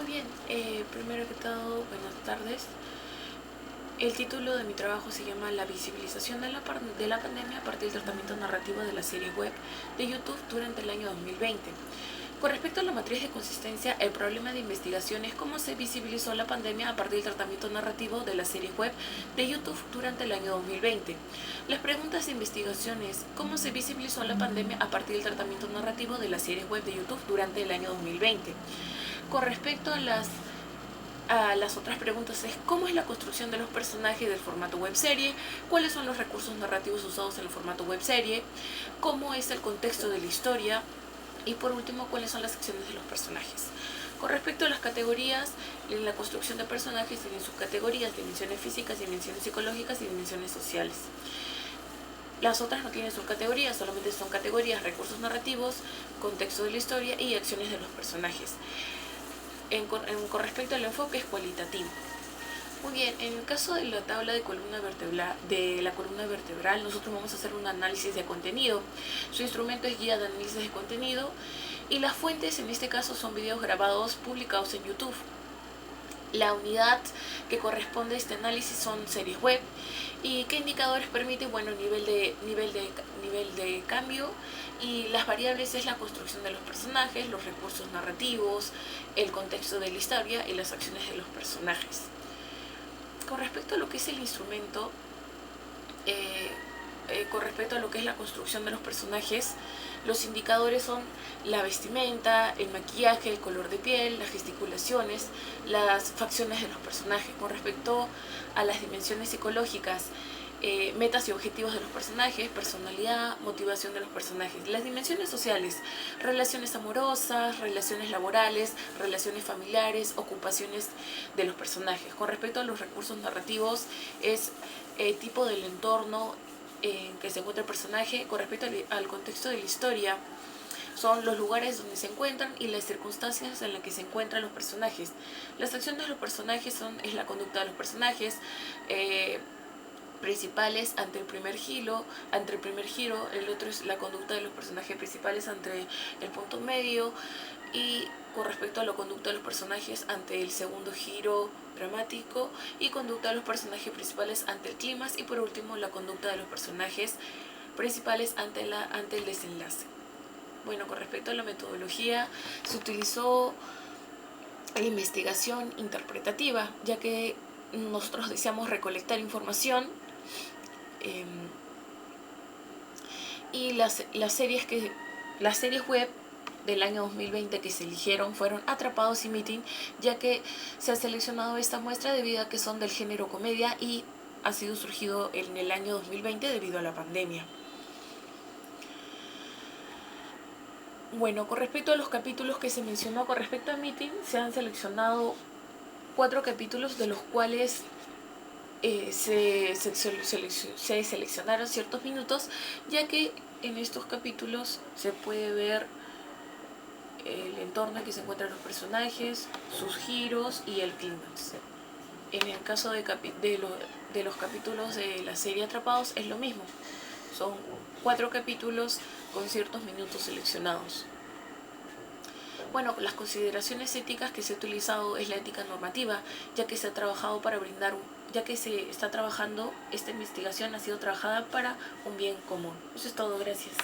Muy bien, primero que todo, buenas tardes. El título de mi trabajo se llama La visibilización de la pandemia a partir del tratamiento narrativo de la serie web de YouTube durante el año 2020. Con respecto a la matriz de consistencia, el problema de investigación es cómo se visibilizó la pandemia a partir del tratamiento narrativo de la serie web de YouTube durante el año 2020. Las preguntas de investigación es cómo se visibilizó la pandemia a partir del tratamiento narrativo de la serie web de YouTube durante el año 2020. Con respecto a las otras preguntas es cómo es la construcción de los personajes del formato webserie, cuáles son los recursos narrativos usados en el formato webserie, cómo es el contexto de la historia y por último cuáles son las acciones de los personajes. Con respecto a las categorías, en la construcción de personajes tienen subcategorías, dimensiones físicas, dimensiones psicológicas y dimensiones sociales. Las otras no tienen subcategorías, solamente son categorías, recursos narrativos, contexto de la historia y acciones de los personajes. Con respecto al enfoque es cualitativo. Muy bien, en el caso de la tabla de la columna vertebral, nosotros vamos a hacer un análisis de contenido. Su instrumento es guía de análisis de contenido y las fuentes en este caso son videos grabados publicados en YouTube. La unidad que corresponde a este análisis son series web. ¿Y qué indicadores permite? Bueno, nivel de cambio, y las variables es la construcción de los personajes, los recursos narrativos, el contexto de la historia y las acciones de los personajes. Con respecto a lo que es el instrumento, con respecto a lo que es la construcción de los personajes, los indicadores son la vestimenta, el maquillaje, el color de piel, las gesticulaciones, las facciones de los personajes. Con respecto a las dimensiones psicológicas, metas y objetivos de los personajes, personalidad, motivación de los personajes. Las dimensiones sociales, relaciones amorosas, relaciones laborales, relaciones familiares, ocupaciones de los personajes. Con respecto a los recursos narrativos, es el tipo del entorno en que se encuentra el personaje. Con respecto al contexto de la historia, son los lugares donde se encuentran y las circunstancias en las que se encuentran los personajes. Las acciones de los personajes es la conducta de los personajes principales ante el primer giro, el otro es la conducta de los personajes principales ante el punto medio, y con respecto a la conducta de los personajes ante el segundo giro dramático, y conducta de los personajes principales ante el clímax, y por último la conducta de los personajes principales ante el desenlace. Bueno, con respecto a la metodología, se utilizó la investigación interpretativa, ya que nosotros deseamos recolectar información, y las series web del año 2020 que se eligieron fueron Atrapados y Meeting, ya que se ha seleccionado esta muestra debido a que son del género comedia y ha sido surgido en el año 2020 debido a la pandemia. Bueno, con respecto a los capítulos que se mencionó, con respecto a Meeting, se han seleccionado 4 capítulos, de los cuales se seleccionaron ciertos minutos, ya que en estos capítulos se puede ver el entorno en que se encuentran los personajes, sus giros y el clímax. En el caso de los capítulos de la serie Atrapados es lo mismo. Son 4 capítulos con ciertos minutos seleccionados. Bueno, las consideraciones éticas que se ha utilizado es la ética normativa, ya que esta investigación ha sido trabajada para un bien común. Eso es todo, gracias.